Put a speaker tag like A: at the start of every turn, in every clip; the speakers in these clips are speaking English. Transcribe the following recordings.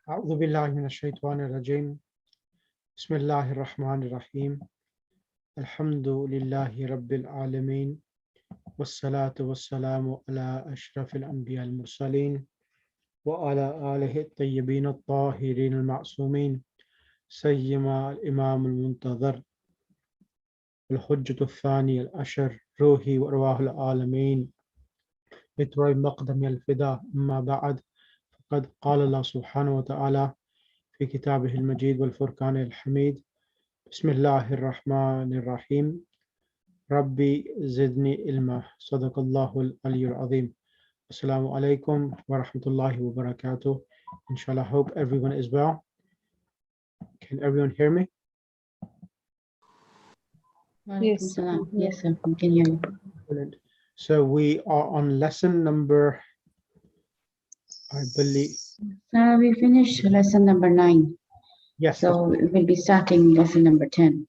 A: أعوذ بالله من الشيطان الرجيم بسم الله الرحمن الرحيم الحمد لله رب العالمين والصلاة والسلام على أشرف الأنبياء المرسلين وعلى آله الطيبين الطاهرين المعصومين سيما الإمام المنتظر الحجة الثاني الأشر روحي وأرواح العالمين بتوي مقدم الفداء أما بعد فقد قال الله سبحانه وتعالى في كتابه المجيد والفرقان الحميد بسم الله الرحمن الرحيم ربي زدني علما صدق الله العلي العظيم Assalamu alaikum wa rahmatullahi wa barakatuh. Inshallah, hope everyone is well. Can everyone hear me?
B: Yes.
C: Yes, sir. We can hear you.
A: Brilliant. So we are on lesson number, I believe,
C: We finished lesson number 9.
A: yes.
C: So we'll be starting lesson number 10.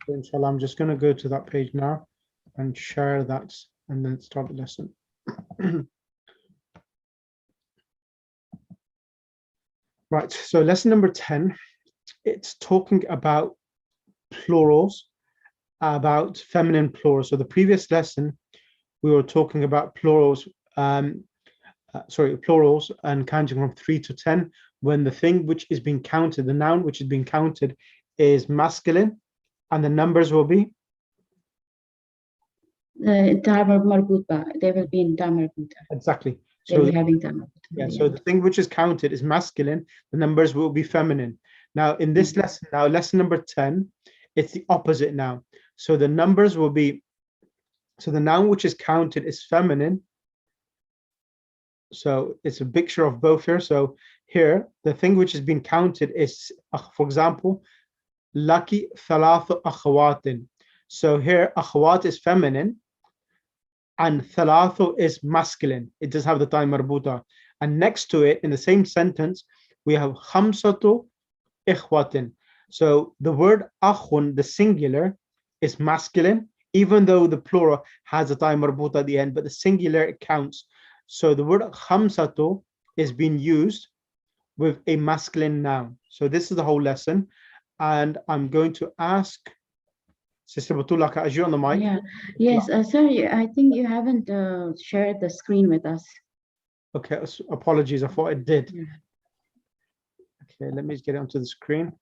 A: So inshallah, I'm just going to go to that page now and share that and then start the lesson. Right, so lesson number 10, it's talking about plurals, about feminine plurals. So the previous lesson, we were talking about plurals, plurals and counting from 3 to 10, when the thing which is being counted, the noun which is being counted is masculine, and the numbers will be?
C: They will be in Tamar Marbuta.
A: Exactly.
C: They'll
A: So
C: be having Tamar Marbuta.
A: yeah, so the thing which is counted is masculine, the numbers will be feminine. Now in this lesson, lesson number 10, it's the opposite now. So the numbers will be, so the noun which is counted is feminine. So it's a mixture of both here. So here, the thing which is being counted is, for example, Laki thalathu akhawatin. So here, akhawat is feminine and thalathu is masculine. It does have the time marbuta. And next to it, in the same sentence, we have khamsatu ikhwatin. So the word akhun, the singular, is masculine, even though the plural has a time marbuta at the end, but the singular, it counts. So the word khamsatu is being used with a masculine noun. So this is the whole lesson. And I'm going to ask Sister Batullah, as you're on the mic.
C: Yeah. Yes, sorry, I think you haven't shared the screen with us.
A: Okay, so apologies, I thought I did.
C: Yeah.
A: Okay, let me just get it onto the screen.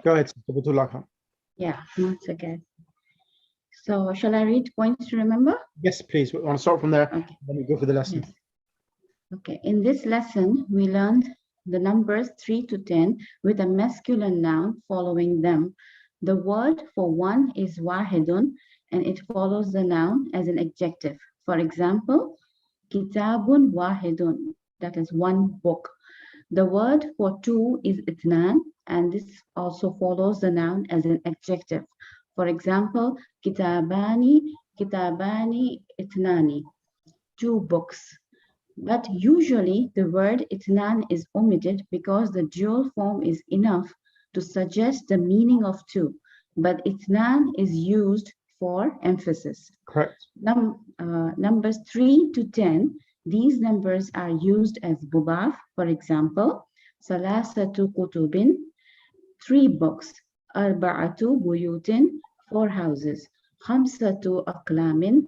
A: Go ahead, Sister Batullah.
C: Yeah, once again. So shall I read points to remember?
A: Yes, please. We want to start from there.
C: Okay.
A: Then we go for the lesson.
C: Yes. Okay, in this lesson, we learned the numbers 3 to 10 with a masculine noun following them. The word for one is wahidun, and it follows the noun as an adjective. For example, kitabun wahidun, that is one book. The word for two is itnan, and this also follows the noun as an adjective. For example, kitabani itnani, two books. But usually the word itnan is omitted because the dual form is enough to suggest the meaning of two, but itnan is used for emphasis.
A: Correct.
C: Numbers 3 to 10, these numbers are used as bubaf. For example, salasatu kutubin, 3 books, arba'atu buyutin, 4 houses, khamsatu aqlamin,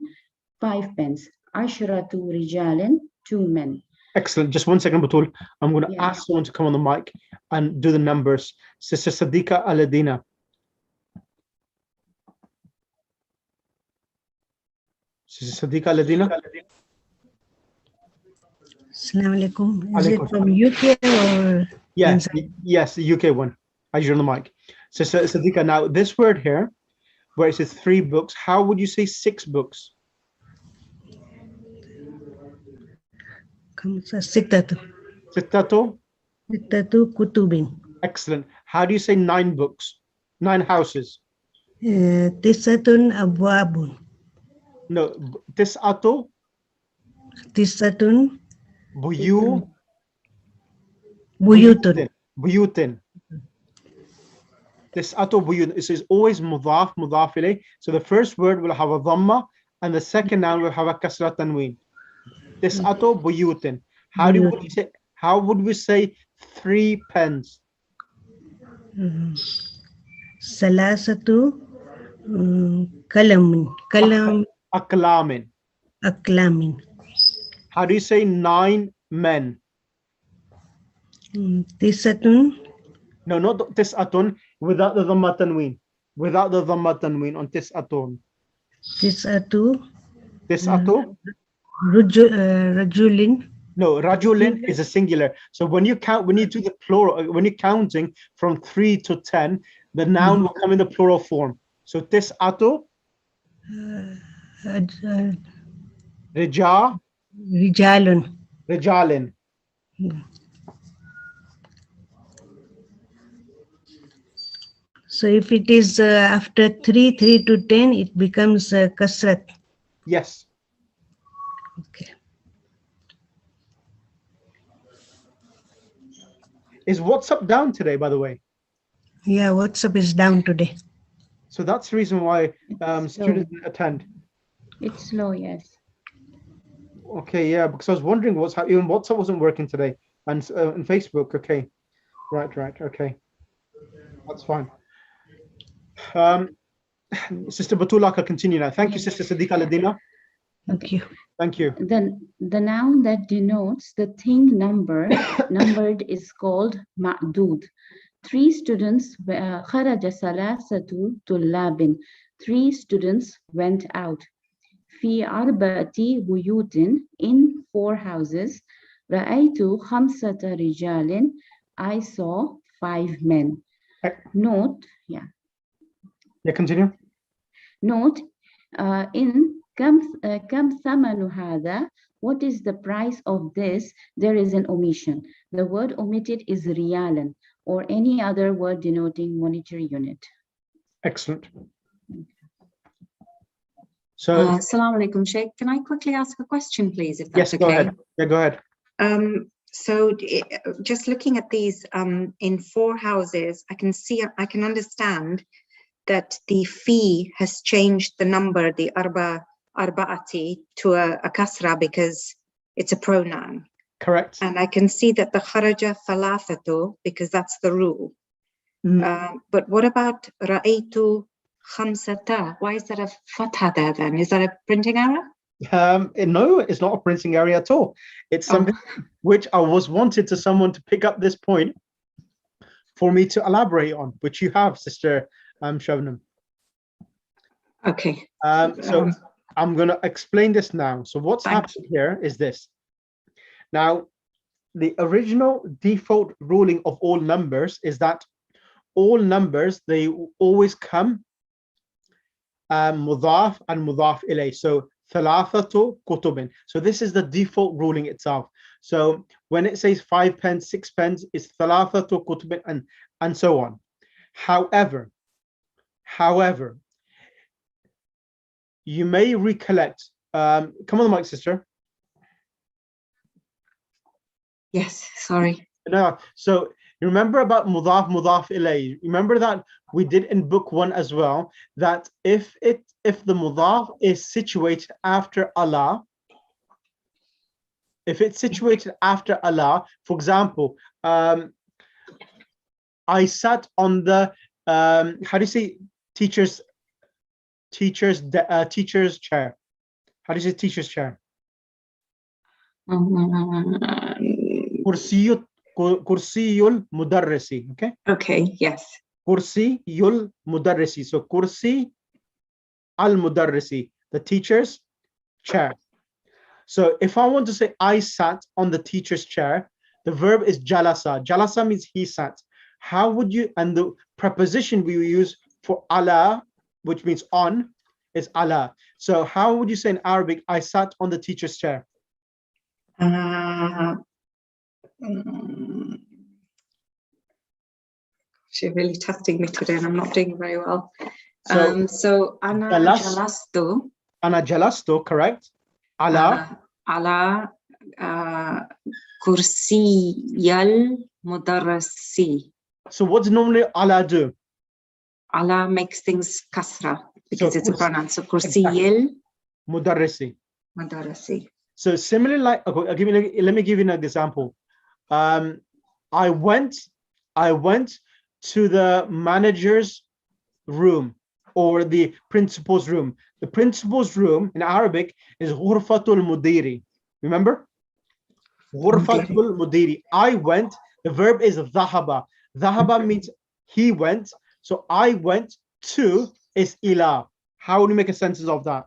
C: 5 pens, ashratu rijalin, 2 men.
A: Excellent. Just 1 second, Batul. I'm going to ask someone to come on the mic and do the numbers. Sister Sadiqa Aladina. Sister Sadiqa Aladina.
B: Assalamu alaikum. Is it from UK or?
A: Yes, yes, the UK one. As you're on the mic. Sister Sadiqa, now this word here, where it says 3 books, how would you say 6 books?
B: Sittatu.
A: Sittatu?
B: Sittatu kutubin.
A: Excellent. How do you say 9 books? 9 houses?
B: Tisatun abwabun.
A: No, tis'atu?
B: Tisatun
A: Buyutun. Buyutin. Tis'atu buyut. It is always mudaf, mudaf ilayh. So the first word will have a dhamma And the second noun will have a kasra tanween. Tis'atu buyutin. How would we say 3 pens?
B: Salasatu kalamin.
A: Aklamin.
B: Aklamin.
A: How do you say 9 men?
B: Tisatun.
A: No, not tis'atun, without the dhamma tanween. Without the dhamma tanween on tis'atun.
B: Tisatu.
A: Tis'atu?
B: Rajulin.
A: No, rajulin is a singular. So when you count, when you do the plural, when you're counting from 3 to 10, the noun will come in the plural form. So tis'atu,
B: Rijalun.
A: rijalin.
B: So if it is after 3 to 10, it becomes kasrat.
A: Yes.
B: Okay.
A: Is WhatsApp down today, by the way?
B: Yeah, WhatsApp is down today.
A: So that's the reason why students didn't attend.
C: It's slow, yes.
A: Okay, yeah, because I was wondering what's happening. Even WhatsApp wasn't working today, and Facebook. Okay, right, okay, that's fine. Sister Batula, can continue now. Thank you, Sister Sadiqa Ladina.
B: Thank you.
A: Thank you.
C: The noun that denotes the thing numbered is called ma'dud. 3 students, kharaja salasatu tullabin. 3 students went out. Fi arba'ati buyutin, in 4 houses. Ra'aytu khamsata rijalin, I saw 5 men. Note, yeah,
A: continue.
C: Note, in kam thamanu hada, what is the price of this? There is an omission. The word omitted is riyalan, or any other word denoting monetary unit.
A: Excellent. So,
D: Assalamu alaikum, Sheikh. Can I quickly ask a question, please, if that's
A: yes, go
D: okay?
A: ahead. Yeah, go ahead.
D: So just looking at these in 4 houses, I can understand that the fee has changed the number, the arba'ati, to a kasra because it's a pronoun.
A: Correct.
D: And I can see that the kharaja thalathatu, because that's the rule. But what about ra'aytu khamsata? Why is that a fatha there then? Is that a printing error?
A: No, it's not a printing area at all. It's something which I was wanted to someone to pick up this point for me to elaborate on, which you have, Sister Shabnam.
D: Okay.
A: So I'm going to explain this now. So what's happened here is this. Now, the original default ruling of all numbers is that all numbers, they always come mudaf and mudaf ilay. So thalathatu kutubin. So this is the default ruling itself. So when it says 5 pence, 6 pence, it's thalathatu kutubin and so on. However, you may recollect. Come on the mic, sister.
D: Yes, sorry.
A: No, so you remember about mudaf ilay. Remember that we did in book 1 as well, that if the mudaf is situated after Allah, if it's situated after Allah, for example, I sat on the how do you say teacher's chair? How do you say teacher's chair? Kursiyul mudarrisi.
D: Okay, yes.
A: Kursiyul mudarrisi. So kursi al mudarrisi, the teacher's chair. So if I want to say I sat on the teacher's chair, the verb is jalasa. Jalasa means he sat. How would you, and the preposition we use for ala, which means on, is ala. So how would you say in Arabic, I sat on the teacher's chair?
D: She's really testing me today and I'm not doing very well.
A: So
D: ana jalastu.
A: Ana jalastu, correct. Ala.
D: Ala kursiyal mudarrisi.
A: So what does normally ala do?
D: Allah makes things kasra because it's a pronoun. So kursiyil.
A: Exactly. Mudarrisi.
D: Madarasi.
A: So similarly, like, okay, let me give you an example. I went to the manager's room or the principal's room. The principal's room in Arabic is Ghurfatul Mudiri. Remember? Ghurfatul Mudiri. I went. The verb is dhahaba. Dhahaba means he went. So I went to is ila. How would you make a sentence of that?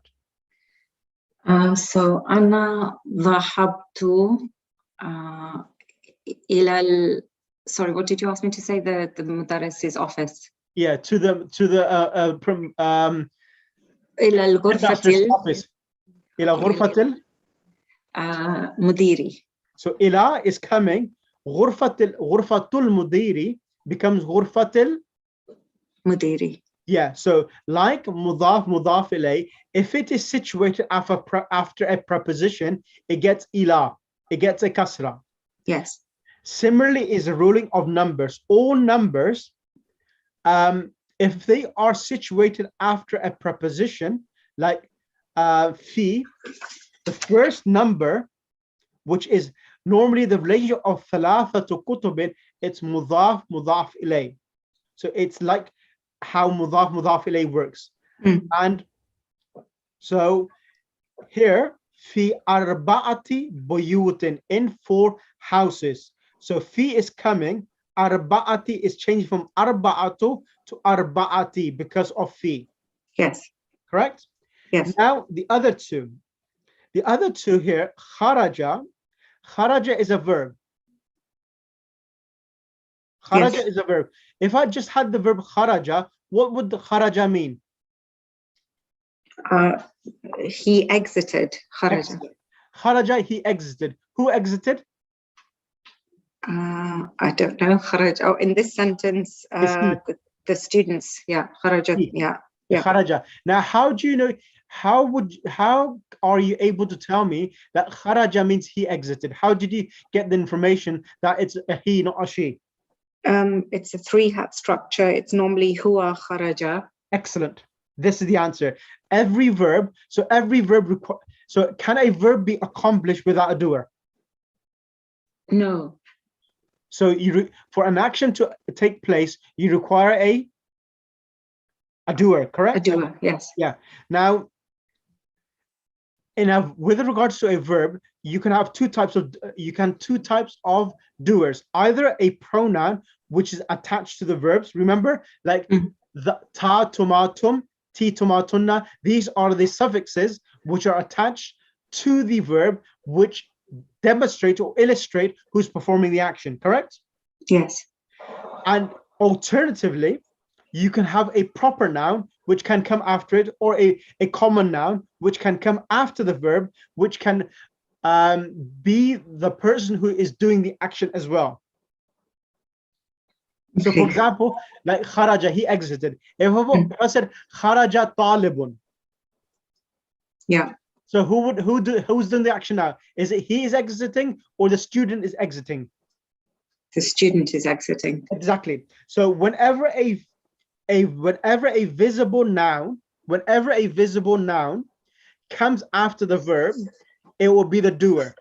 D: So أنا ذهبت إلى sorry, what did you ask me to say? The مدرس's office.
A: Yeah, to the
D: إلى الغرفة
A: office. Ila ghurfatil.
D: مديري.
A: So ila is coming. Ghurfatul mudiri becomes ghurfatil
D: مديري.
A: Yeah, so like mudaf ilay, if it is situated after a preposition, it gets ila, it gets a kasra.
D: Yes.
A: Similarly is a ruling of numbers. All numbers, if they are situated after a preposition, like fi, the first number, which is normally the relationship of thalathatu kutubin, it's mudaf ilay. So it's like how mudaf ilay works. And so here fi arba'ati buyutin, in 4 houses. So fi is coming, arba'ati is changing from arba'atu to arba'ati because of fi.
D: Yes.
A: Correct?
D: Yes.
A: Now the other two here, kharaja is a verb. Kharaja is a verb. If I just had the verb kharaja, what would the kharaja mean?
D: He exited. Kharaja.
A: Kharaja, he exited. Who exited?
D: I don't know. Kharaja. Oh, in this sentence, the students. Yeah. Kharaja. Yeah. Yeah.
A: Kharaja. Now, how do you know? How are you able to tell me that kharaja means he exited? How did you get the information that it's a he, not a she?
D: It's a 3-hat structure. It's normally huwa kharaja.
A: Excellent. This is the answer. Every verb. So can a verb be accomplished without a doer?
D: No.
A: So for an action to take place, you require a doer, correct?
D: A doer. Yes.
A: Yeah. Now, with regards to a verb, you can have two types of doers. Either a pronoun which is attached to the verbs. Remember, like the ta tomatum, ti tomatunna. These are the suffixes which are attached to the verb, which demonstrate or illustrate who's performing the action. Correct?
D: Yes.
A: And alternatively, you can have a proper noun which can come after it, or a common noun which can come after the verb, which can be the person who is doing the action as well. So for example, like kharaja, he exited. If I said kharaja talibun.
D: Yeah.
A: So who's doing the action now? Is it he is exiting or the student is exiting?
D: The student is exiting.
A: Exactly. So whenever a visible noun comes after the verb, it will be the doer.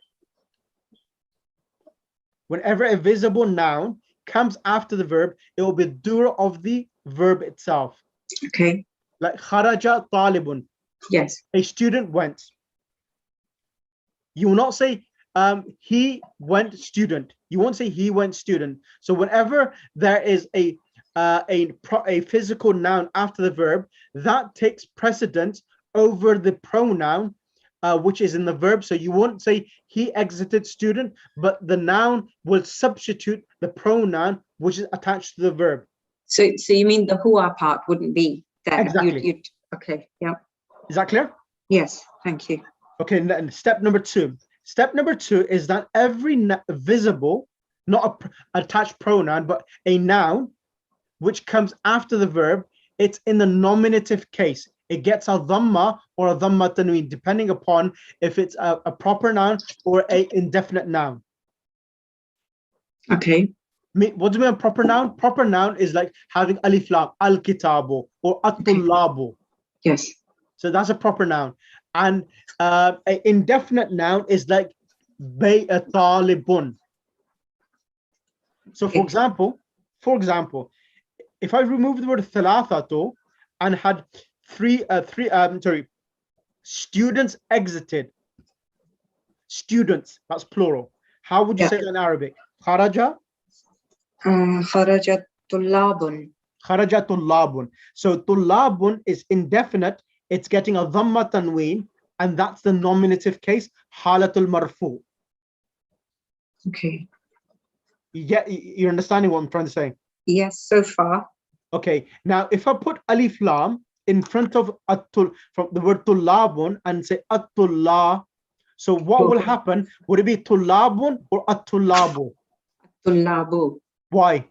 A: Whenever a visible noun comes after the verb, it will be the doer of the verb itself.
D: Okay.
A: Like kharaja talibun.
D: Yes.
A: A student went. You will not say he went student. You won't say he went student. So whenever there is a physical noun after the verb, that takes precedence over the pronoun which is in the verb. So you won't say he exited student, but the noun will substitute the pronoun which is attached to the verb.
D: So you mean the huwa part wouldn't be there?
A: Exactly.
D: Okay. Yeah.
A: Is that clear?
D: Yes. Thank you.
A: Okay. And step number 2. Step number 2 is that every visible, not a attached pronoun, but a noun which comes after the verb, it's in the nominative case. It gets a dhamma or a dhamma tanween, depending upon if it's a proper noun or an indefinite noun.
D: Okay.
A: What do you mean a proper noun? Proper noun is like having alif lam, al kitabu or at-tullabu.
D: Yes.
A: So that's a proper noun. And an indefinite noun is like talibun. So for example, if I remove the word thalathatu and had students exited. Students, that's plural. How would you say that in Arabic? Kharaja?
D: خرج طلاب.
A: Kharaja tullabun. So tullabun is indefinite. It's getting a dhamma tanween, and that's the nominative case, halatul marfu.
D: Okay.
A: You're understanding what I'm trying to say?
D: Yes, so far.
A: Okay. Now, if I put alif lam in front of from the word tullabun and say atullah, so what will happen? Would it be tullabun or atullabu?
D: طلاب.
A: Why?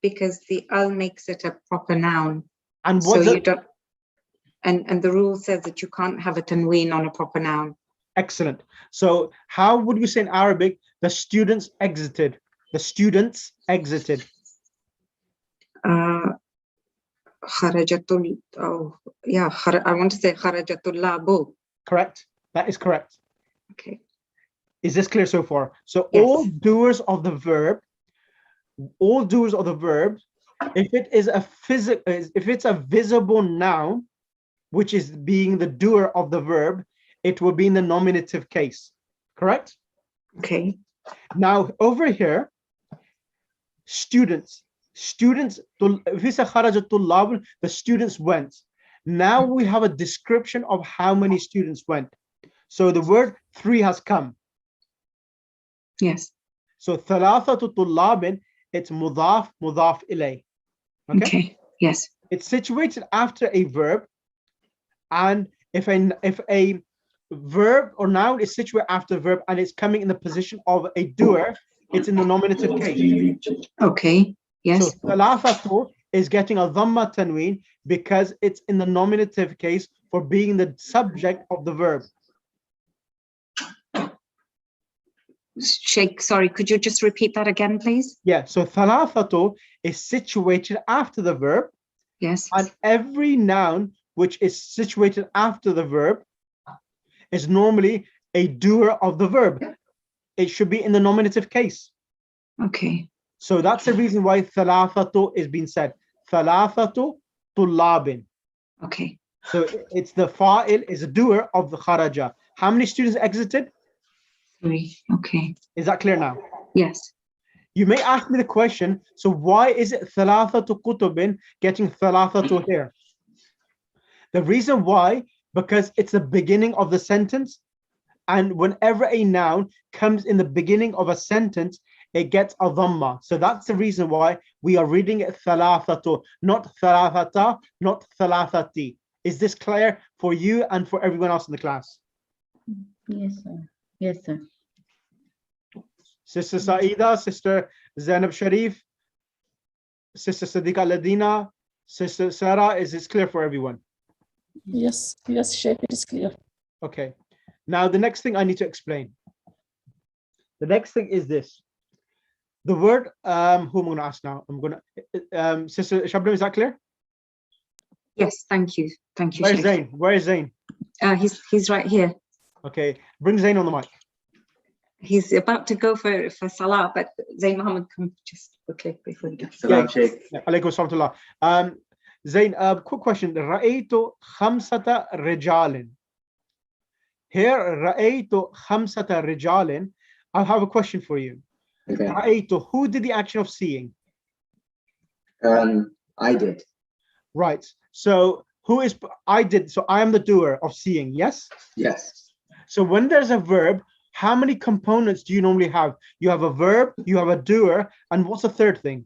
D: Because the al makes it a proper noun.
A: And
D: So
A: what
D: you don't, and the rule says that you can't have a tanween on a proper noun.
A: Excellent. So how would we say in Arabic, the students exited? The students exited.
D: خرجت I want to say خرج طلاب.
A: Correct? That is correct.
D: Okay.
A: Is this clear so far? So
D: Yes.
A: all doers of the verb, if it is if it's a visible noun, which is being the doer of the verb, it will be in the nominative case. Correct?
D: Okay.
A: Now over here, students, if it's a kharaja tullab, the students went. Now we have a description of how many students went. So the word 3 has come.
D: Yes.
A: So thalathatu tullabin, it's mudaf ilay.
D: Okay. Yes.
A: It's situated after a verb, and if a verb or noun is situated after a verb and it's coming in the position of a doer, it's in the nominative case.
D: Okay. Yes.
A: So thalathatu is getting a dhamma tanween because it's in the nominative case for being the subject of the verb.
D: Sheikh, sorry, could you just repeat that again, please?
A: Yeah, so thalathatu is situated after the verb.
D: Yes.
A: And every noun which is situated after the verb is normally a doer of the verb. It should be in the nominative case.
D: Okay.
A: So that's the reason why thalathatu is being said. Thalathatu tullabin.
D: Okay.
A: So it's the fa'il is a doer of the kharaja. How many students exited?
D: 3. Okay.
A: Is that clear now?
D: Yes.
A: You may ask me the question, so why is it thalathatu kutubin getting thalathatu here? The reason why, because it's the beginning of the sentence, and whenever a noun comes in the beginning of a sentence, it gets a dhamma. So that's the reason why we are reading it thalathatu, not thalathata, not thalathati. Is this clear for you and for everyone else in the class?
C: Yes, sir. Yes, sir.
A: Sister Saida, Sister Zainab Sharif, Sister Sadiqa Ladina, Sister Sarah, is this clear for everyone?
E: Yes, Sheikh, it is clear.
A: Okay. Now the next thing I need to explain. The next thing is this. The word, who am I going to ask now? I'm going to, Sister Shabnam, is that clear?
D: Yes, thank you. Thank you,
A: Where's
D: Sheikh.
A: Zain? Where is Zain?
D: He's right here.
A: Okay, bring Zain on the mic.
D: He's about to go for Salah, but Zain Muhammad, come just quickly before you go.
F: Salam, Sheikh.
A: Alaykum salam. Zain, quick question. Ra'aytu khamsata rijalin. Here, Ra'aytu khamsata rijalin. I have a question for you.
F: Okay.
A: Ra'aytu, who did the action of seeing?
F: I did.
A: Right. So who is, I did, so I am the doer of seeing, yes?
F: Yes.
A: So when there's a verb, how many components do you normally have? You have a verb, you have a doer, and what's the third thing?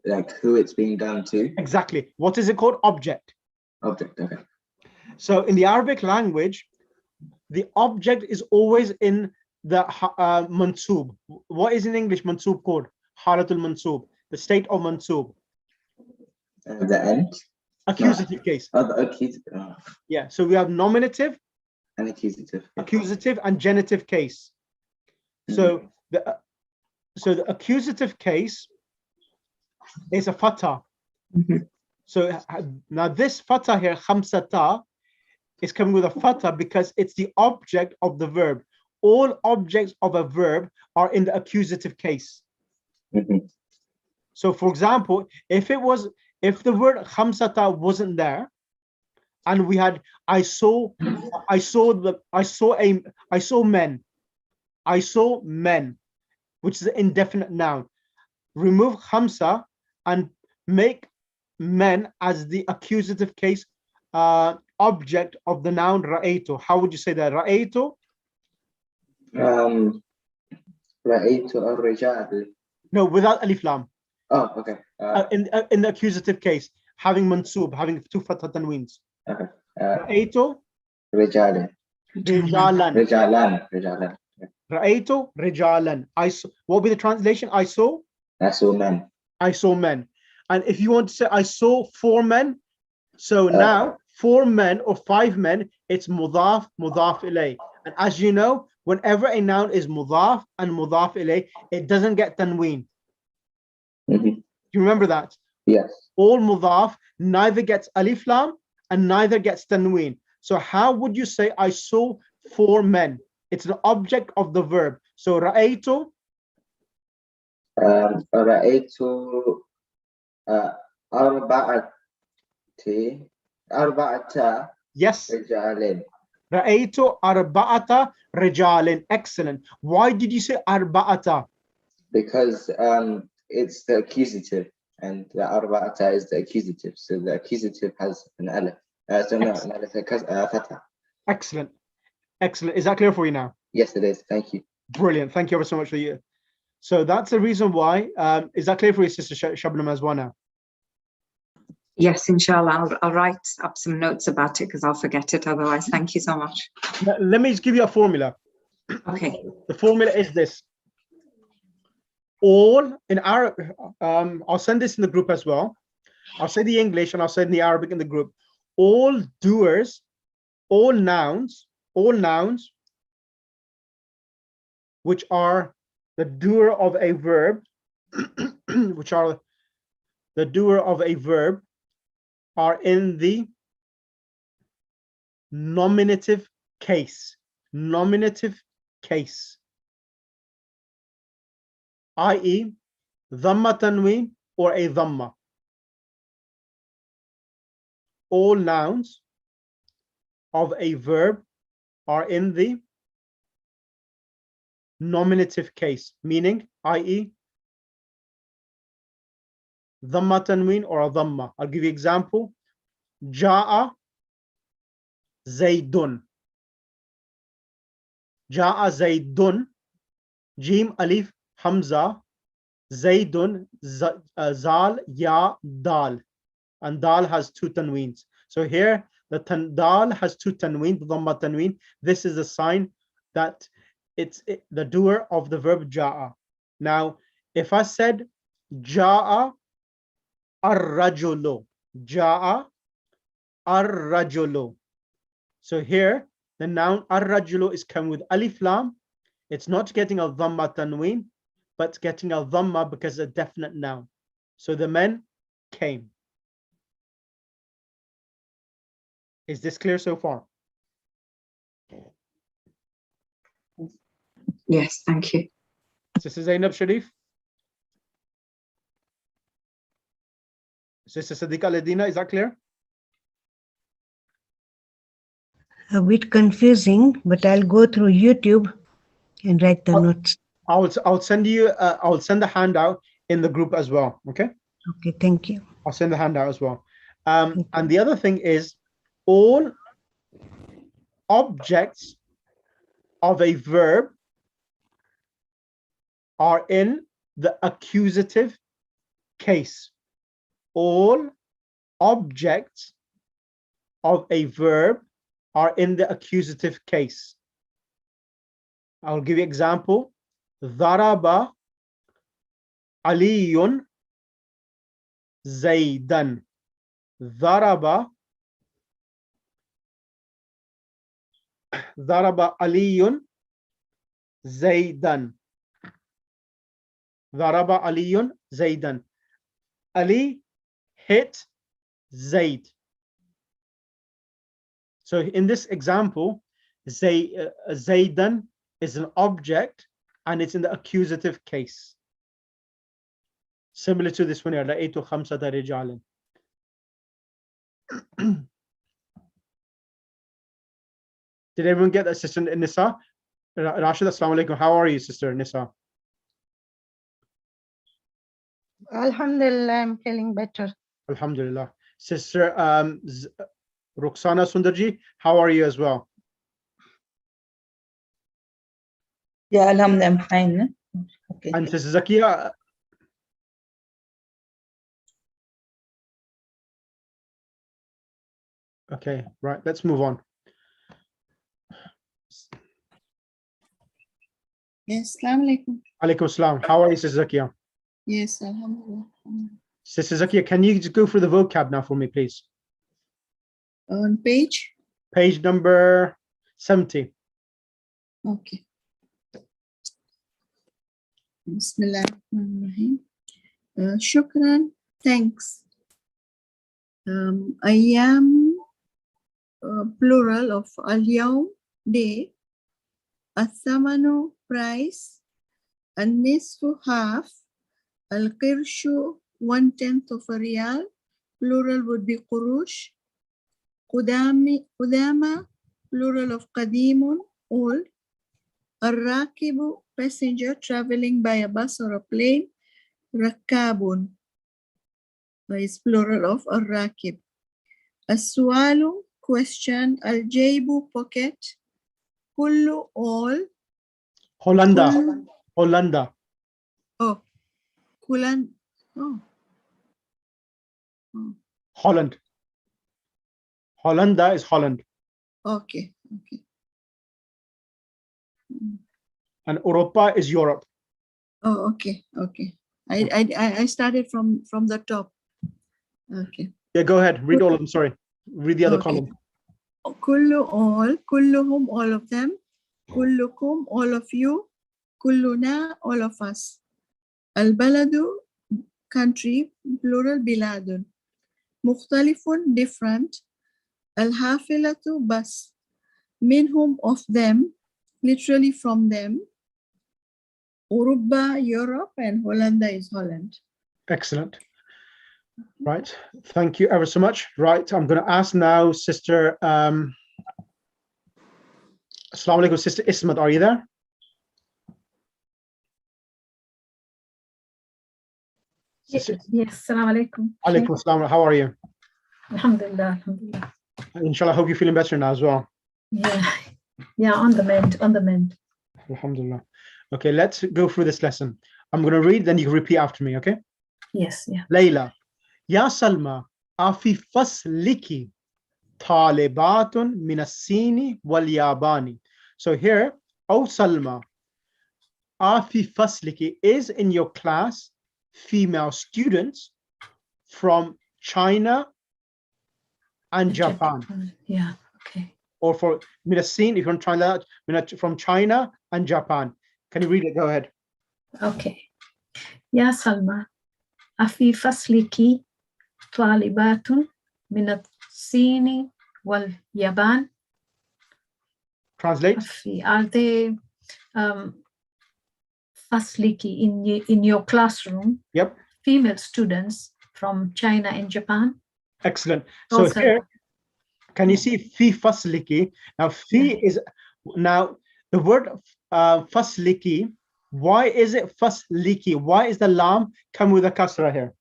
F: Like who it's being done to.
A: Exactly. What is it called? Object.
F: Object. Okay.
A: So in the Arabic language, the object is always in the mansub. What is in English mansub called? Halatul mansub, the state of mansub.
F: The end.
A: Accusative case.
F: Oh, the accusative. Oh.
A: Yeah. So we have nominative,
F: And accusative.
A: accusative, and genitive case. So the accusative case is a fatha. So now this fatha here, khamsata, is coming with a fatha because it's the object of the verb. All objects of a verb are in the accusative case.
F: Mhm.
A: So for example, if the word khamsata wasn't there, and we had I saw men, which is an indefinite noun. Remove khamsa and make men as the accusative case object of the noun ra'aytu. How would you say that? Ra'aytu?
F: رأيت الرجال.
A: No, without alif lam.
F: Oh, okay.
A: In the accusative case, having mansub, having two fatha tanweens.
F: Okay.
A: Ra'aytu
F: رجال.
A: rijalan.
F: رجالان.
A: Ra'aytu rijalan. What would be the translation? I saw
F: men.
A: And if you want to say I saw 4 men, so now 4 men or 5 men, it's mudaf ilay. And as you know, whenever a noun is mudaf and mudaf ilay, it doesn't get tanween.
F: Mhm.
A: You remember that?
F: Yes.
A: All mudaf neither gets alif lam and neither gets tanween. So how would you say I saw 4 men? It's an object of the verb. So ra'aytu.
F: رأيت أربعة
A: Yes.
F: رجال.
A: Ra'aytu arba'ata rijalin. Excellent. Why did you say arba'ata?
F: Because it's the accusative and the arba'ata is the accusative. So the accusative has an alif. Fatha.
A: Excellent. Excellent. Is that clear for you now?
F: Yes, it is. Thank you.
A: Brilliant. Thank you ever so much for you. So that's the reason why. Is that clear for you, Sister Shabnam, as well now?
D: Yes, inshallah. I'll write up some notes about it because I'll forget it otherwise. Thank you so much.
A: Let me just give you a formula.
D: Okay.
A: The formula is this. All in Arabic, I'll send this in the group as well. I'll say the English and I'll say the Arabic in the group. All doers, all nouns, which are the doer of a verb, are in the nominative case. I.e. dhamma tanween or a dhamma. All nouns of a verb are in the nominative case, meaning i.e. dhamma tanween or a dhamma. I'll give you an example. Ja'a Zaydun. Ja'a Zaydun. Jim Alif Hamza. Zaydun Zal Ya Dal. And Dal has 2 tanweens. So here the Dal has 2 tanweens, dhamma tanween. This is a sign that it's the doer of the verb Ja'a. Now, if I said Ja'a ar-rajulu, Ja'a ar-rajulu. So here the noun ar-rajulu is coming with alif lam. It's not getting a dhamma tanween, but getting a dhamma because it's a definite noun. So the men came. Is this clear so far?
D: Yes, thank you.
A: Sister Zainab Sharif? Sister Sadiqa Ladina, is that clear?
B: A bit confusing, but I'll go through YouTube and write the notes.
A: I'll send you. I'll send the handout in the group as well. Okay.
B: Okay, thank you.
A: I'll send the handout as well. And the other thing is, all objects of a verb are in the accusative case. All objects of a verb are in the accusative case. I'll give you example. Dharaba Aliyun Zaydan. Dharaba Aliyun Zaydan. Dharaba Aliyun Zaydan. Ali hit Zaid. So in this example, Zaidan is an object and it's in the accusative case. Similar to this one here, رأيت خمسة رجال. Did everyone get that, Sister Nisa? Rashid, assalamu alaikum. How are you, Sister Nisa?
G: Alhamdulillah, I'm feeling better.
A: Alhamdulillah. Sister Roxana Sundarji, how are you as well?
H: Yeah, Alhamdulillah, I'm fine. Okay.
A: And Sister Zakia? Okay, right, let's move on.
I: Yes, Assalamu alaikum.
A: Alaikum salam. How are you, Sister Zakia?
I: Yes, Alhamdulillah.
A: Sister Zakia, can you just go through the vocab now for me, please?
I: On page?
A: Page number 70.
I: Okay. Bismillahirrahmanirrahim. Shukran, thanks. Ayam, plural of al-yawm, day. Athamanu, price. An-nisfu, half. Al-qirshu, 1/10 of a riyal. Plural would be qurush. Qudama, plural of qadimun, old. Ar-rakibu, passenger traveling by a bus or a plane. Rakabun is plural of ar-rakib. As-sualu, question. Al-jaybu, pocket. Kullu, all.
A: Hollanda.
I: Kullu,
A: Hollanda.
I: oh. Kulan, oh. Oh.
A: Holland. Hollanda is Holland.
I: Okay, okay.
A: And Europa is Europe.
I: Oh, okay, okay. I started from the top. Okay.
A: Yeah, go ahead. Read all of them. Sorry. Read the other
I: Okay.
A: column.
I: Kullu, all. Kulluhum, all of them. Kullukum, all of you. Kulluna, all of us. Al-baladu, country, plural biladun. Mukhtalifun, different. Al-hafilatu, bus. Minhum, of them, literally from them. Uruba, Europe, and Hollanda is Holland.
A: Excellent. Right. Thank you ever so much. Right. I'm going to ask now Sister Assalamu alaikum, Sister Ismat. Are you there? Sister,
E: Yes, Assalamu alaikum.
A: alaikum assalam. How are you?
E: Alhamdulillah, alhamdulillah.
A: Inshallah, I hope you're feeling better now as well.
E: Yeah, on the mend, on the mend.
A: Alhamdulillah. Okay, let's go through this lesson. I'm going to read, then you can repeat after me, okay?
E: Yes, yeah.
A: Layla. Ya Salma, afi fasliki talibatun min as-Sini wal Yabani. So here, O Salma, afi fasliki, is in your class female students from China and Japan.
E: Yeah, okay.
A: Or for min as-Sin, if you want to try that, from China and Japan. Can you read it? Go ahead.
E: Okay. Ya Salma, afi fasliki طالبات من الصين واليابان.
A: Translate.
E: Are they fasliki in your classroom?
A: Yep.
E: Female students from China and Japan.
A: Excellent. So
E: Also,
A: here, can you see fi fasliki? Now fi is now the word fasliki. Why is it fasliki? Why is the lam come with a kasra here?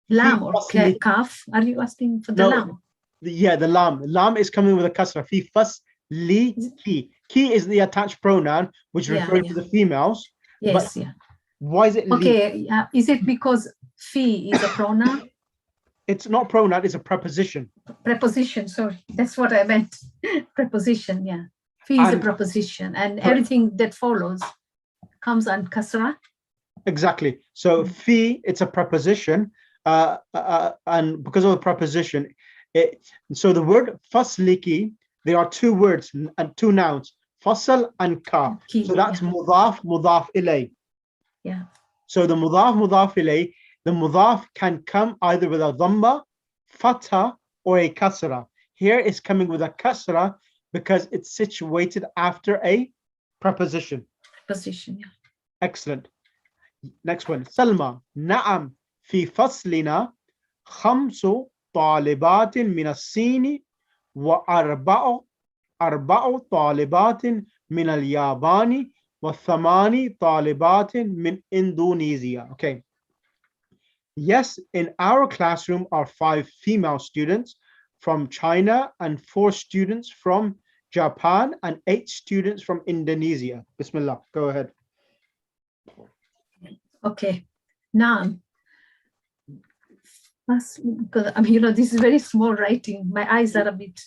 E: lam or kaf? Are you asking for the lam?
A: Yeah, the lam. Lam is coming with a kasra. Fi fasliki. Ki is the attached pronoun, which is referring to the females.
E: Yes,
A: but
E: yeah.
A: Why is it
E: okay? Is it because fi is a pronoun?
A: It's not pronoun, it's a preposition.
E: Preposition, sorry. That's what I meant. Preposition, yeah. Fi is a preposition, and everything that follows comes on kasra. Exactly.
A: So fi, it's a preposition, and because of the preposition, so the word fasliki, there are two words and two nouns, fasl and ka. So that's mudaf, mudaf ilay.
E: Yeah.
A: So the mudaf, mudaf ilay the mudaf can come either with a dhamma, fatha, or a kasra. Here it's coming with a kasra because it's situated after a preposition.
E: Preposition, yeah.
A: Excellent. Next one. Salma. Na'am. Fi faslina khamsu talibatin min as-Sini wa arba'u talibatin min al-Yabani wa thamani talibatin min Indonesia. Okay. Yes, in our classroom are 5 female students from China and 4 students from Japan and 8 students from Indonesia. Bismillah, go ahead.
E: Okay. Now, because I mean, you know, this is very small writing. My eyes are a bit.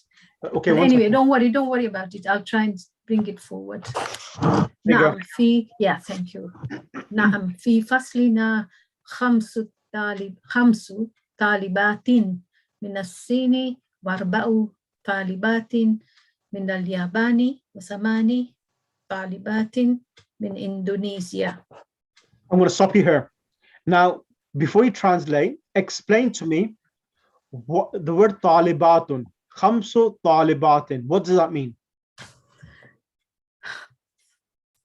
A: Okay.
E: But anyway, don't worry about it. I'll try and bring it forward. Now, thank you. Naam, fi faslina khamsu talibatin min as-Sini wa arba'u talibatin min al-Yabani wa thamani talibatin min Indonesia.
A: I'm going to stop you here. Now, before you translate, explain to me what the word talibatun, khamsu talibatin, what does that mean?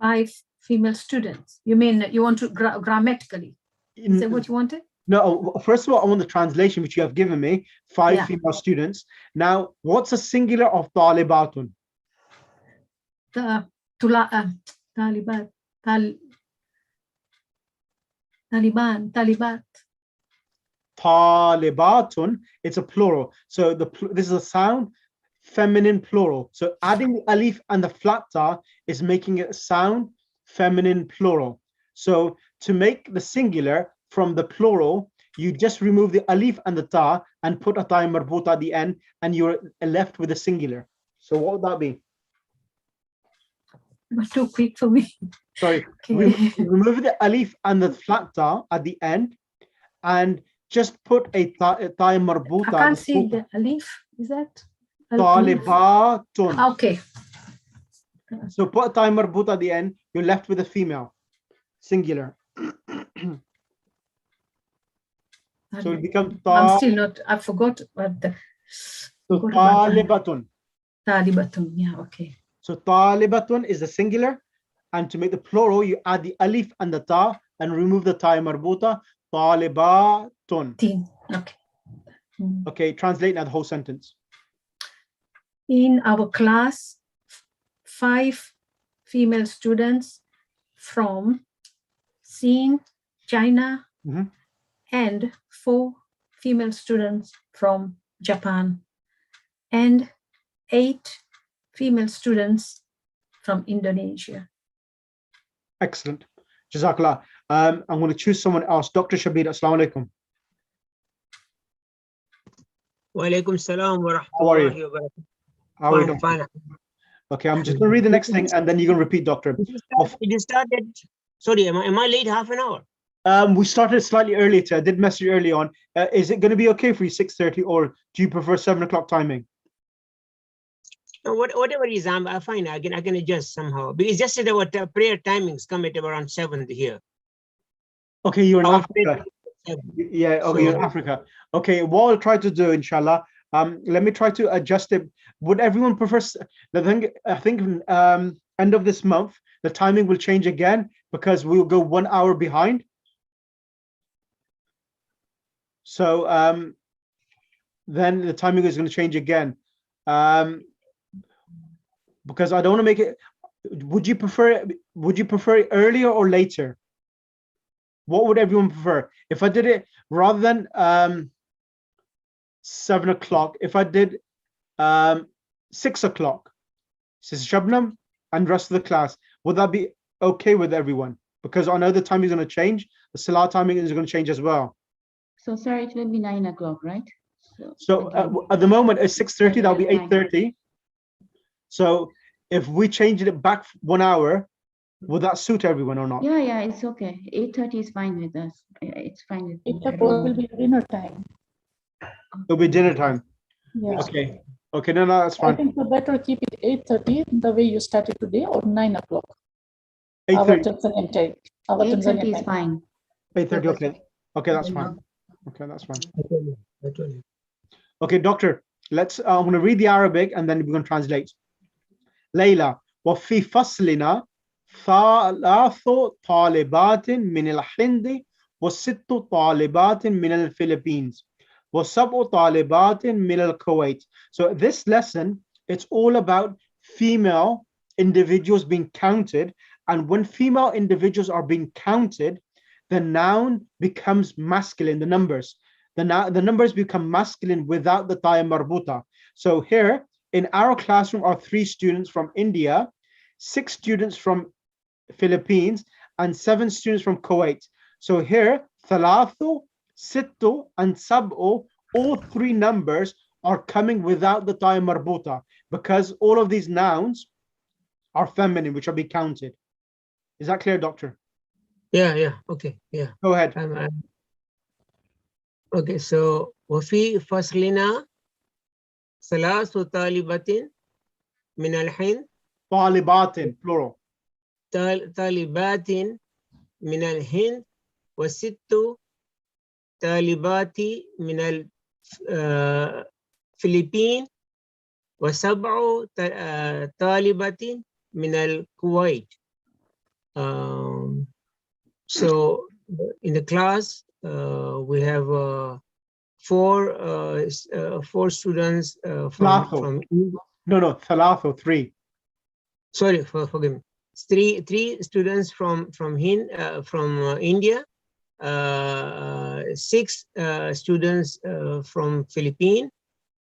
E: 5 female students. You mean you want to grammatically? Is that what you wanted?
A: No, first of all, I want the translation which you have given me, 5 female students. Now, what's a singular of talibatun?
E: Talibat. Talibat.
A: Talibatun, it's a plural. So this is a sound, feminine plural. So adding the alif and the flat ta is making it sound feminine plural. So to make the singular from the plural, you just remove the alif and the ta and put a ta marbuta at the end, and you're left with a singular. So what would that be?
E: It was too quick for me.
A: Sorry.
E: Okay.
A: Remove the alif and the flat ta at the end, and just put a ta marbuta.
E: I can't see the alif. Is that?
A: Talibatun.
E: Okay.
A: So put a ta marbuta at the end, you're left with a female, singular. So it becomes
E: I'm still not, I forgot what the.
A: So talibatun.
E: Talibatun, yeah, okay.
A: So talibatun is the singular, and to make the plural, you add the alif and the ta and remove the ta marbuta. Talibatun.
E: Okay.
A: Okay, translate now the whole sentence.
E: In our class, 5 female students from Sin, China, and 4 female students from Japan, and 8 female students from Indonesia.
A: Excellent. Jazakallah. I'm going to choose someone else. Dr. Shabir, assalamu alaikum.
J: Wa alaikum salam wa
A: How are
J: rahmatullahi
A: you?
J: wa barakatuh.
A: How are you, doctor? Okay, I'm just going to read the next thing and then you're going to repeat, doctor.
J: You started, sorry, am I late half an hour?
A: We started slightly early today. I did message you early on. Is it going to be okay for you 6:30, or do you prefer 7 o'clock timing?
J: No, whatever it is, I'm fine. I can adjust somehow. Because just that our prayer timings come at around 7 here.
A: Okay, you're in
J: Our
A: Africa. Yeah, okay, you're in Africa. Okay, what I'll try to do, inshallah, let me try to adjust it. Would everyone prefer the thing? I think end of this month, the timing will change again because we'll go 1 hour behind. So then the timing is going to change again. Because I don't want to make it. Would you prefer it earlier or later? What would everyone prefer? If I did it rather than 7 o'clock, if I did 6 o'clock, Sis Shabnam and rest of the class, would that be okay with everyone? Because I know the timing is going to change. The Salah timing is going to change as well.
C: So, sir, it will be 9 o'clock, right?
A: So at the moment it's 6:30. That'll be 8:30. So if we change it back 1 hour, would that suit everyone or not?
C: Yeah, it's okay. 8:30 is fine with us. It's fine with me.
K: 8 o'clock will be dinner time.
A: It'll be dinner time.
K: Yes.
A: Okay, no, that's fine.
K: I think you better keep it 8:30 the way you started today, or 9 o'clock.
A: 8:30.
C: 8:30 is fine.
A: 8:30, okay. Okay, that's fine. Okay, that's fine.
J: I told you.
A: Okay, doctor, let's, I'm going to read the Arabic and then we're going to translate. Layla, وفي فصلنا ثلاث طالبات من الهند وست طالبات من الفilippines وسبع طالبات من الكويت. So this lesson, it's all about female individuals being counted, and when female individuals are being counted, the noun becomes masculine, the numbers. The numbers become masculine without the taya marbuta. So here in our classroom are 3 students from India, 6 students from Philippines, and 7 students from Kuwait. So here, thalathu, sittu, and sab'u, all 3 numbers are coming without the taya marbuta because all of these nouns are feminine, which are being counted. Is that clear, doctor?
J: Yeah, okay, yeah.
A: Go ahead.
J: Okay, so وفي فصلنا ثلاث طالبات من الهند.
A: طالبات plural.
J: طالبات من الهند وست طالبات من الفلبين وسبع طالبات من الكويت. So in the class we have 4 students from
A: no thalathu, 3.
J: Sorry, forgive me. 3 students from India, 6 students from Philippines,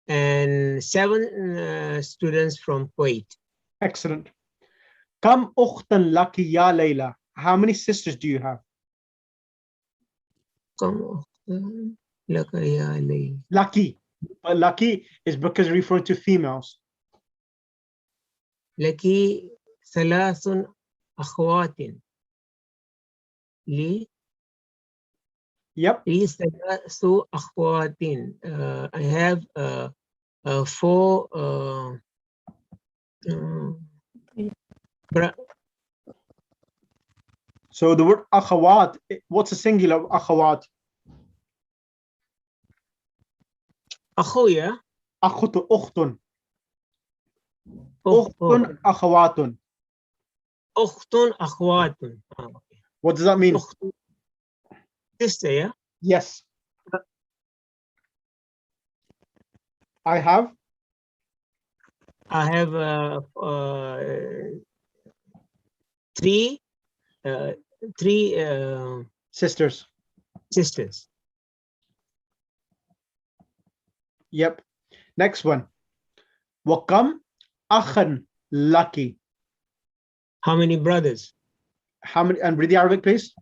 J: and 7 students from Kuwait.
A: Excellent. Kam ukhtan laki ya Layla? How many sisters do you have?
J: Kam ukhtan laki ya Layla.
A: Lucky. But lucky is because referring to females.
J: لكي 3 أخوات لي.
A: Yep.
J: لي 3 أخوات. I have 4
A: So the word akhawat, what's the singular of akhawat?
J: أخويا.
A: أخت أختن. أختن أخوات.
J: أختن أخوات.
A: What does that mean?
J: Sister, yeah?
A: Yes. I have
J: 3
A: sisters. Yep. Next one. Wakam akhan laki.
J: How many brothers?
A: How many? And read the Arabic, please.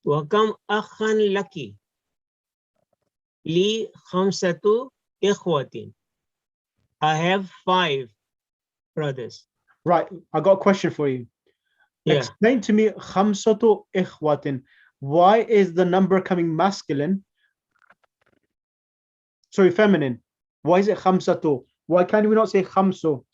J: Wakam akhan laki. Li khamsatu ikhwatin. I have 5 brothers.
A: Right. I got a question for you.
J: Yeah.
A: Explain to me khamsatu ikhwatin. Why is the number coming masculine? Sorry, feminine. Why is it khamsatu? Why can't we not say khamsu?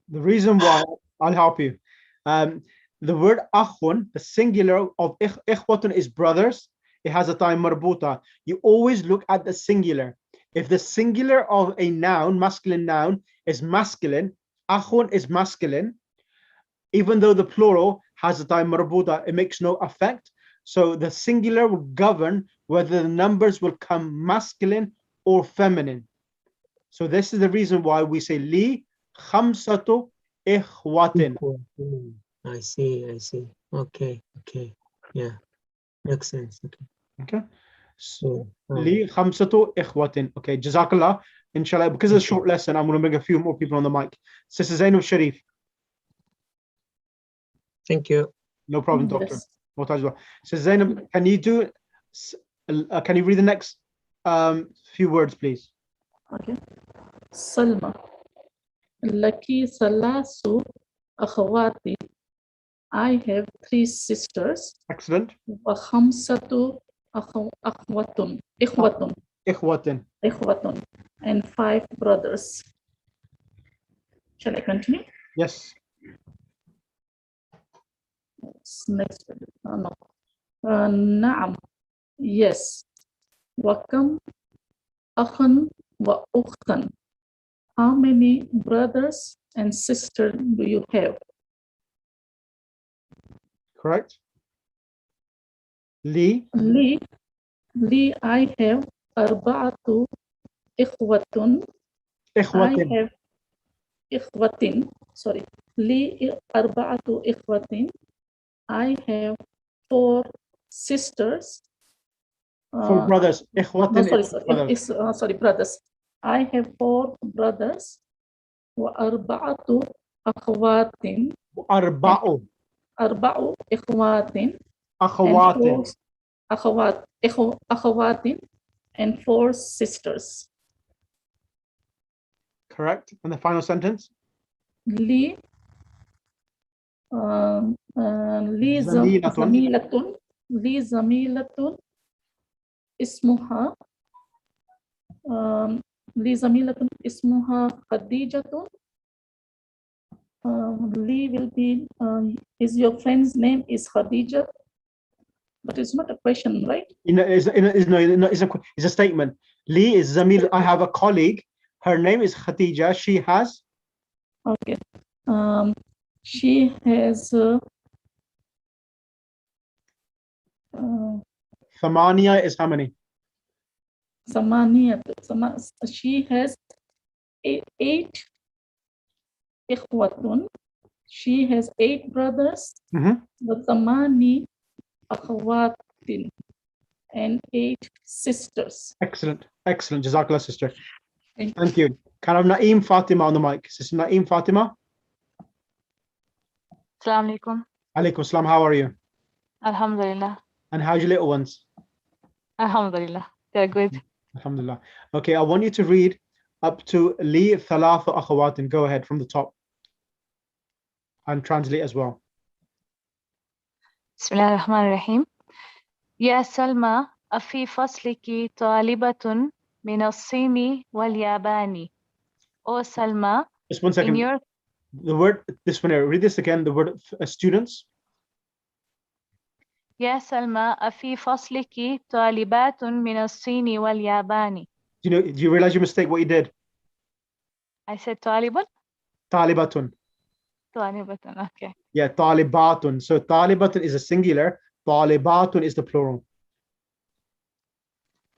A: The reason why, I'll help you. The word akhun, the singular of ikhwatun is brothers. It has a time marbuta. You always look at the singular. If the singular of a noun, masculine noun, is masculine, akhun is masculine, even though the plural has a time marbuta, it makes no effect. So the singular will govern whether the numbers will come masculine or feminine. So this is the reason why we say li khamsatu ikhwatin.
J: I see. Okay. Yeah, makes sense.
A: Okay. So li khamsatu ikhwatin. Okay, jazakallah. Inshallah, because it's a short lesson, I'm going to bring a few more people on the mic. Sister Zainab Sharif.
J: Thank you.
A: No problem, doctor.
K: Yes.
A: So Zainab, can you read the next few words, please?
K: Okay. Salma. Laki salasu akhawati. I have 3 sisters.
A: Excellent.
K: Wa khamsatu akhwatun. Ikhwatun. And 5 brothers. Shall I continue?
A: Yes.
K: Next. No. نعم. Yes. وكم أخ وأختا? How many brothers and sisters do you have?
A: Correct. لي
K: I have أربعة إخوة. I
A: إخوة.
K: have إخوة. Sorry. لي أربعة إخوة. I have 4 sisters.
A: 4 brothers. إخوة.
K: No,
A: brothers.
K: sorry, brothers. I have 4 brothers. وأربعة أخوات.
A: أربع
K: إخوات.
A: أخوات.
K: أخوات and 4 sisters.
A: Correct. And the final sentence?
K: لي زميلة اسمها لي زميلة اسمها خديجة. Lee will be, is your friend's name is Khadija? But it's not a question, right?
A: It's a statement. Lee is Zamil. I have a colleague. Her name is Khadija. She has?
K: Okay. She has
A: Thamania is how many?
K: She has 8 إخوة. She has 8 brothers. وثماني أخوات and 8 sisters.
A: Excellent. Excellent. Jazakallah, sister. Thank you. Can I have Naeem Fatima on the mic? Sister Naeem Fatima.
L: Assalamu alaikum.
A: Alaikum salam. How are you?
L: Alhamdulillah.
A: And how's your little ones?
L: Alhamdulillah. They're good.
A: Alhamdulillah. Okay, I want you to read up to Li Thalatha Akhawatin. Go ahead from the top. And translate as well.
L: Bismillah ar-Rahman ar-Rahim. Ya Salma, afi fasliki talibatun min as-Sini wal Yabani. O Salma,
A: just 1 second. The word, this one here, read this again, the word students.
L: Ya Salma, afi fasliki talibatun min as-Sini wal Yabani.
A: Do you realize your mistake, what you did?
L: I said talibun?
A: Talibatun.
L: Talibatun, okay.
A: Yeah, talibatun. So talibatun is a singular, talibatun is the plural.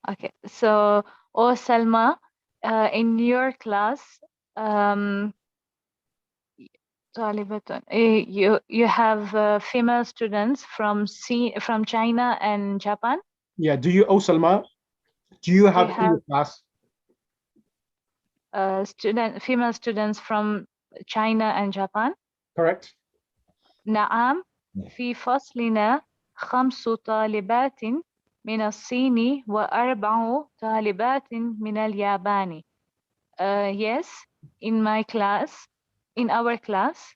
L: Okay, so, O Salma, in your class, you have female students from China and Japan?
A: Yeah, do you, O Salma, do you have in your class?
L: Female students from China and Japan?
A: Correct.
L: نعم في فصلنا 5 طالبات من الصين و4 طالبات من اليابان. Yes, in our class,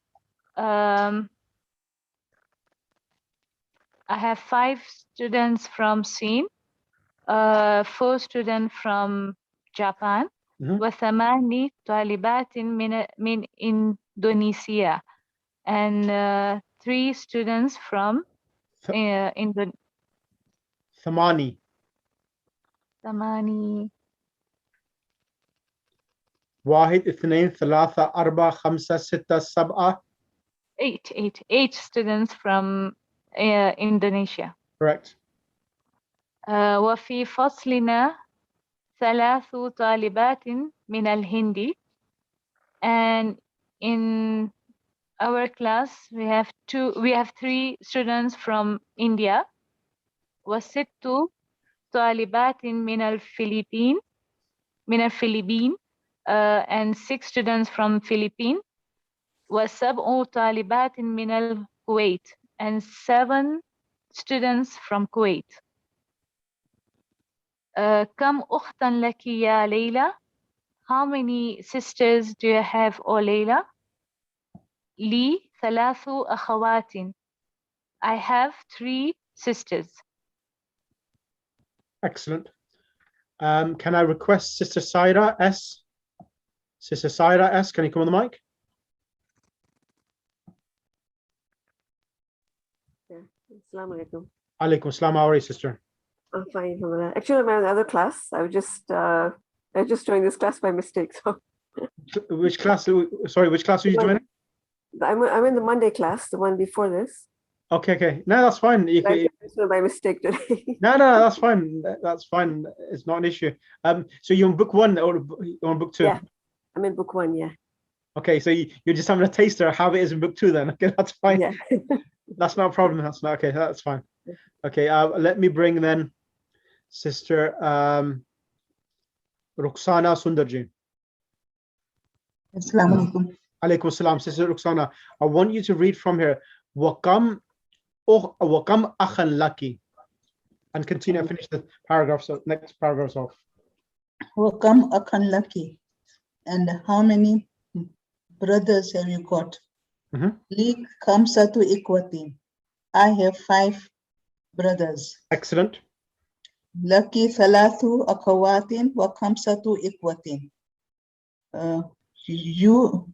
L: I have 5 students from Sin, 4 students from Japan, وثماني طالبات من Indonesia, and 3 students from Indonesia.
A: ثماني. 1 2 3 4 5 6 7.
L: 8 students from Indonesia.
A: Correct.
L: وفي فصلنا 3 طالبات من الهند, and in our class we have 3 students from India. و6 طالبات من الفلبين and 6 students from Philippines. و7 طالبات من الكويت and 7 students from Kuwait. كم أختا لك يا ليلى? How many sisters do you have, O Layla? لي 3 أخوات. I have 3 sisters.
A: Excellent. Can I request Sister Saira S? Sister Saira S, can you come on the mic?
M: Assalamu alaikum.
A: Alaikum assalam. How are you, sister?
M: I'm fine. Alhamdulillah. Actually, I'm in another class. I just joined this class by mistake. So
A: Which class? Sorry, which class are you joining?
M: I'm in the Monday class, the one before this.
A: Okay. No, that's fine.
M: I joined this one by mistake today.
A: No, that's fine. That's fine. It's not an issue. So you're on book 1 or you're on book 2?
M: Yeah, I'm in book 1. Yeah.
A: Okay, so you're just having a taster of how it is in book 2 then. Okay, that's fine.
M: Yeah.
A: That's not a problem. That's not okay. That's fine. Okay, let me bring then Sister Ruxana Sundarji.
H: Assalamu alaikum.
A: Alaikum salam. Sister Ruxana, I want you to read from here. Wakam akhan laki. And continue and finish the paragraph. So next paragraphs off.
H: Wakam akan laki. And how many brothers have you got? Li kamsatu ikwati. I have 5 brothers.
A: Excellent.
H: Laki thalathu akawatin wa kamsatu ikwatin. You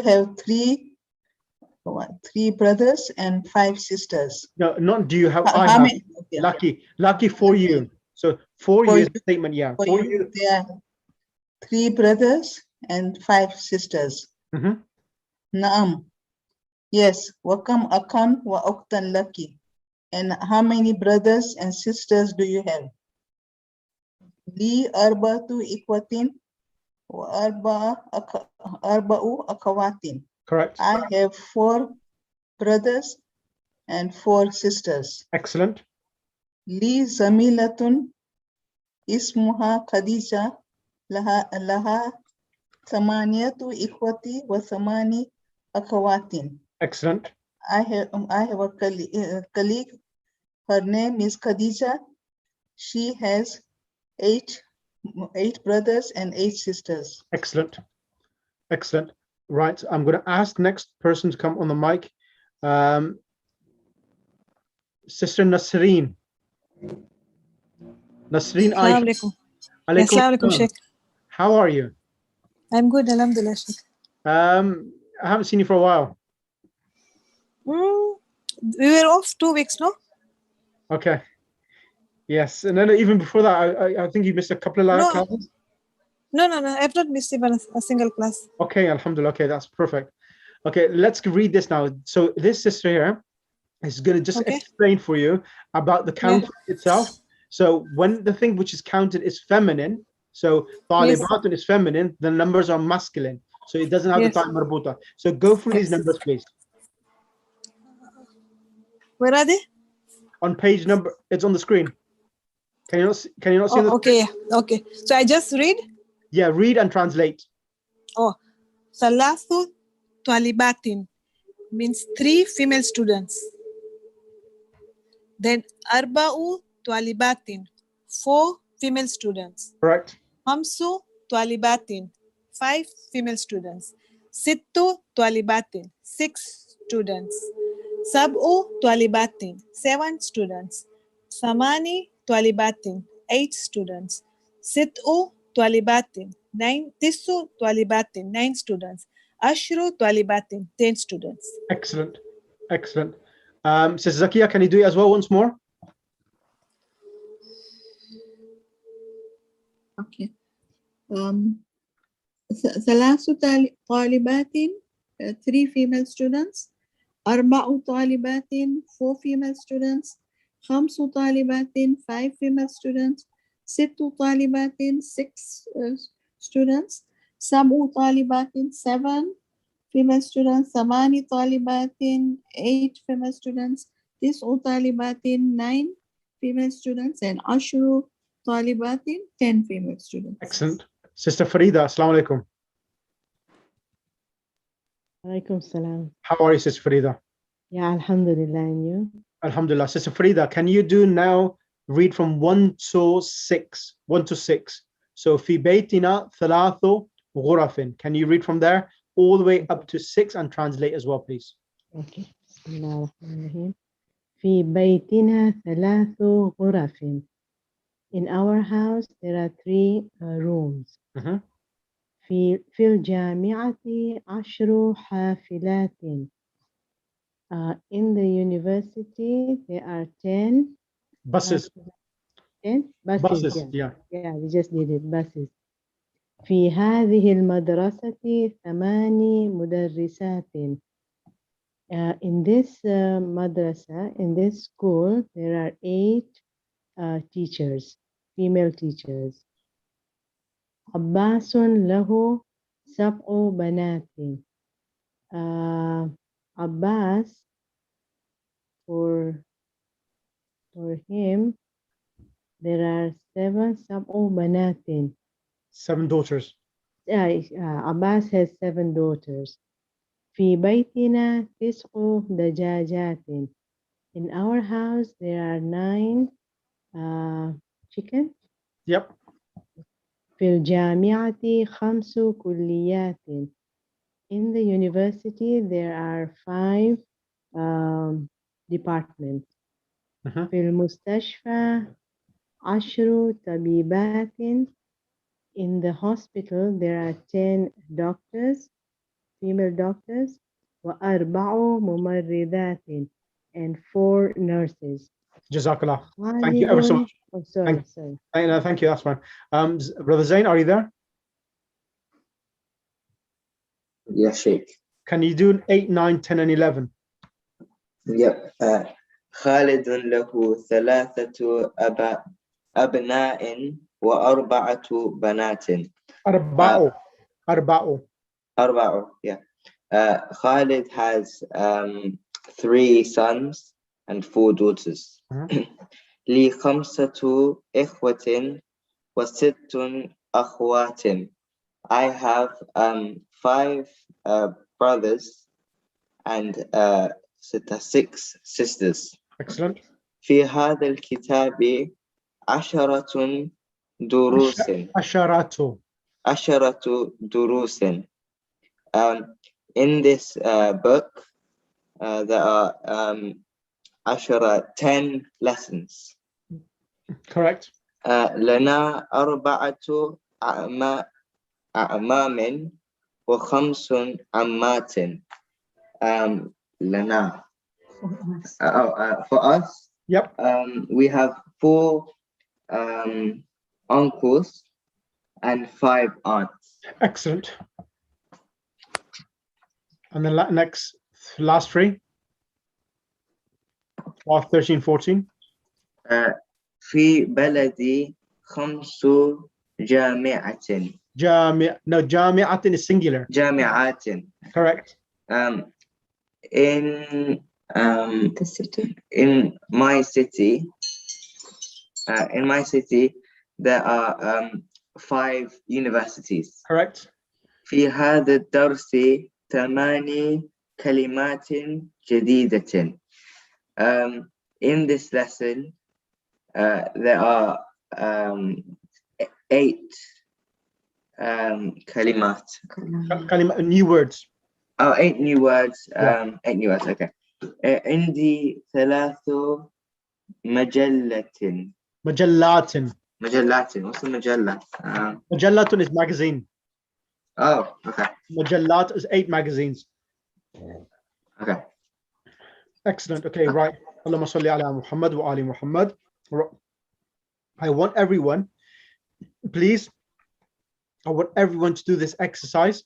H: have 3 brothers and 5 sisters.
A: No, not do you have.
H: How
A: I have.
H: many? Okay.
A: Lucky for you. So for you is the statement. Yeah.
H: For you, there are 3 brothers and 5 sisters. Naam. Yes. Wakam akan wa uktan laki. And how many brothers and sisters do you have? Li arbatu ikwatin wa arba'u akawatin.
A: Correct.
H: I have 4 brothers and 4 sisters.
A: Excellent.
H: Li zamilatun ismuha Khadija laha thamaniyatu ikwati wa thamani akawatin.
A: Excellent.
H: I have a colleague. Her name is Khadija. She has 8 brothers and 8 sisters.
A: Excellent. Excellent. Right. I'm going to ask next person to come on the mic. Sister Nasreen. Nasreen Aisha.
N: Alaikum, Sheikh.
A: How are you?
N: I'm good, alhamdulillah, Sheikh.
A: I haven't seen you for a while.
N: We were off 2 weeks, no?
A: Okay. Yes. And then even before that, I think you missed a couple of classes.
N: No. I've not missed even a single class.
A: Okay, alhamdulillah. Okay, that's perfect. Okay, let's read this now. So this sister here is going to just explain for you about the count itself. So when the thing which is counted is feminine, so talibatun is feminine, the numbers are masculine. So it doesn't have the time marbuta. So go through these numbers, please.
N: Where are they?
A: On page number, it's on the screen. Can you not see the
N: okay, okay. So I just read?
A: Yeah, read and translate.
N: Oh, Salathu Talibatin means 3 female students. Then Arba'u Talibatin, 4 female students.
A: Correct.
N: Hamsu Talibatin, 5 female students. Sittu Talibatin, 6 students. Sab'u Talibatin, 7 students. Samani Talibatin, 8 students. Sit'u Talibatin, 9. Tissu Talibatin, 9 students. Ashru Talibatin, 10 students.
A: Excellent. Excellent. Sister Zakia, can you do it as well once more?
I: Okay. ثلاث طالبات 3 female students. 4 طالبات 4 female students. 5 طالبات 5 female students. 6 طالبات 6 students. 7 طالبات 7 female students. 8 طالبات 8 female students. 9 طالبات 9 female students. And 10 طالبات 10 female students.
A: Excellent. Sister Farida, assalamu alaikum.
O: Alaikum salam.
A: How are you, Sister Farida?
O: Yeah, alhamdulillah, and you?
A: Alhamdulillah. Sister Farida, can you do now read from 1 to 6? 1 to 6. So, fi baytina thalathu ghurafin. Can you read from there all the way up to 6 and translate as well, please?
O: Okay. Bismillah ar-Rahman ar-Rahim. Fi baytina thalathu ghurafin. In our house, there are 3 rooms. في الجامعة 10 حافلات. In the university, there are 10
A: buses.
O: 10 buses.
A: Buses, yeah.
O: Yeah, we just did it. Buses. في هذه المدرسة 8 مدرسات. In this madrasa, in this school, there are 8 teachers, female teachers. عباس له 7 بنات. Abbas, for him, there are 7 سبع بنات.
A: 7 daughters.
O: Abbas has 7 daughters. في بيتنا 9 دجاجات. In our house, there are 9 chickens.
A: Yep.
O: في الجامعة 5 كليات. In the university, there are 5 departments. في المستشفى 10 طبيبات. In the hospital, there are 10 doctors, female doctors, وأربع ممرضات, and 4 nurses.
A: Jazakallah. Thank you ever so much.
O: Oh, sorry.
A: Thank you, that's fine. Brother Zain, are you there?
F: Yes, Sheikh.
A: Can you do 8, 9, 10, and 11?
F: Yep. خالد له 3 أبناء و4 بنات. أربعة. Yeah. Khalid has 3 sons and 4 daughters. لي 5 إخوة و6 أخوات. I have 5 brothers and 6 sisters.
A: Excellent.
F: في هذا الكتاب 10 دروس. 10 دروس. In this book, there are 10 lessons.
A: Correct.
F: لنا 4 أعمام و5 عمات. لنا. For us,
A: yep.
F: We have 4 uncles and 5 aunts.
A: Excellent. And then last 3. 12, 13, 14.
F: في بلدي 5 جامعة.
A: No, جامعة is singular.
F: جامعات.
A: Correct.
F: In my city, there are 5 universities.
A: Correct.
F: في هذا الدرس 8 كلمات جديدة. In this lesson, there are 8 kalimat.
A: New words.
F: Oh, 8 new words.
A: Yeah.
F: 8 new words. Okay. عندي 3 مجلات. What's a مجلة?
A: مجلة is magazine.
F: Oh, okay.
A: مجلات is 8 magazines.
F: Okay.
A: Excellent. Okay, right. Allahumma salli ala Muhammad wa ali Muhammad. I want everyone to do this exercise.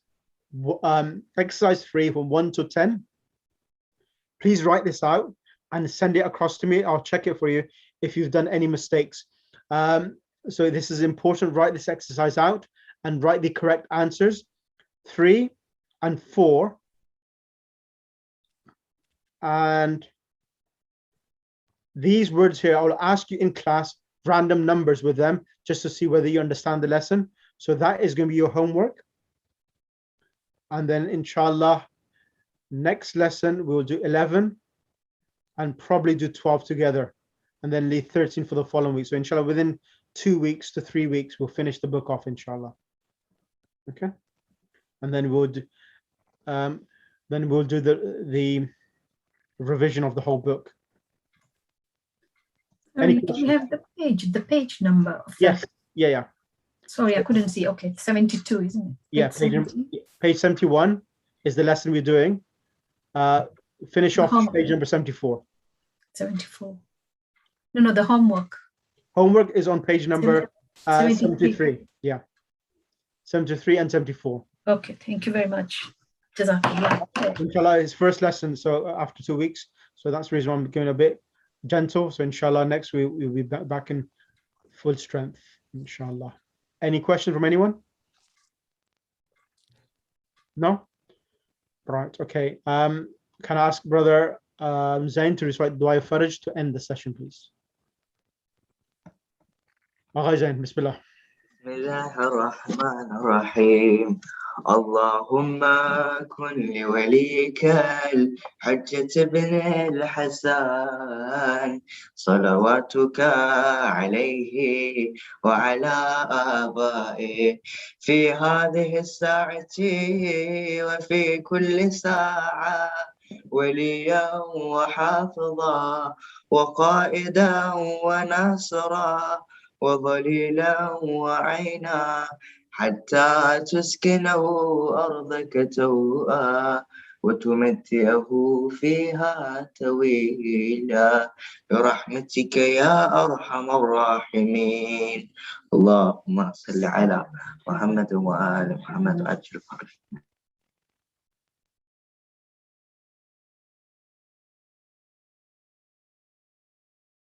A: Exercise 3 from 1 to 10. Please write this out and send it across to me. I'll check it for you if you've done any mistakes. So this is important. Write this exercise out and write the correct answers. 3 and 4. And these words here, I'll ask you in class random numbers with them just to see whether you understand the lesson. So that is going to be your homework. And then inshallah, next lesson, we'll do 11 and probably do 12 together and then leave 13 for the following week. So inshallah, within 2 weeks to 3 weeks, we'll finish the book off, inshallah. Okay. And then we'll do, the revision of the whole book.
E: Sorry, do we have the page number of
A: yes.
E: that?
A: Yeah.
E: Sorry, I couldn't see. Okay, 72, isn't it?
A: Yeah, page 71 is the lesson we're doing. finish
E: The
A: off
E: homework.
A: page number 74.
E: 74. No, the homework.
A: Homework is on page number
E: 73.
A: 73. Yeah. 73 and 74.
E: Okay, thank you very much. Jazakallah.
A: Inshallah, his first lesson, so after 2 weeks. So that's the reason why I'm going a bit gentle. So inshallah, next week we'll be back in full strength. Inshallah. Any question from anyone? No? Right, okay. Can I ask Brother Zain to recite Dua Faraj to end the session, please? Agha Zain, Bismillah.
F: بسم الله الرحمن الرحيم اللهم كن لوليك الحجة بن الحسن صلواتك عليه وعلى آبائه في هذه الساعة وفي كل ساعة وليا وحافظا وقائدا وناصرا وظليلا وعينا حتى تسكنه أرضك توءا وتمتعه فيها طويلا برحمتك يا أرحم الراحمين اللهم صل على محمد وآل محمد وأجل فرج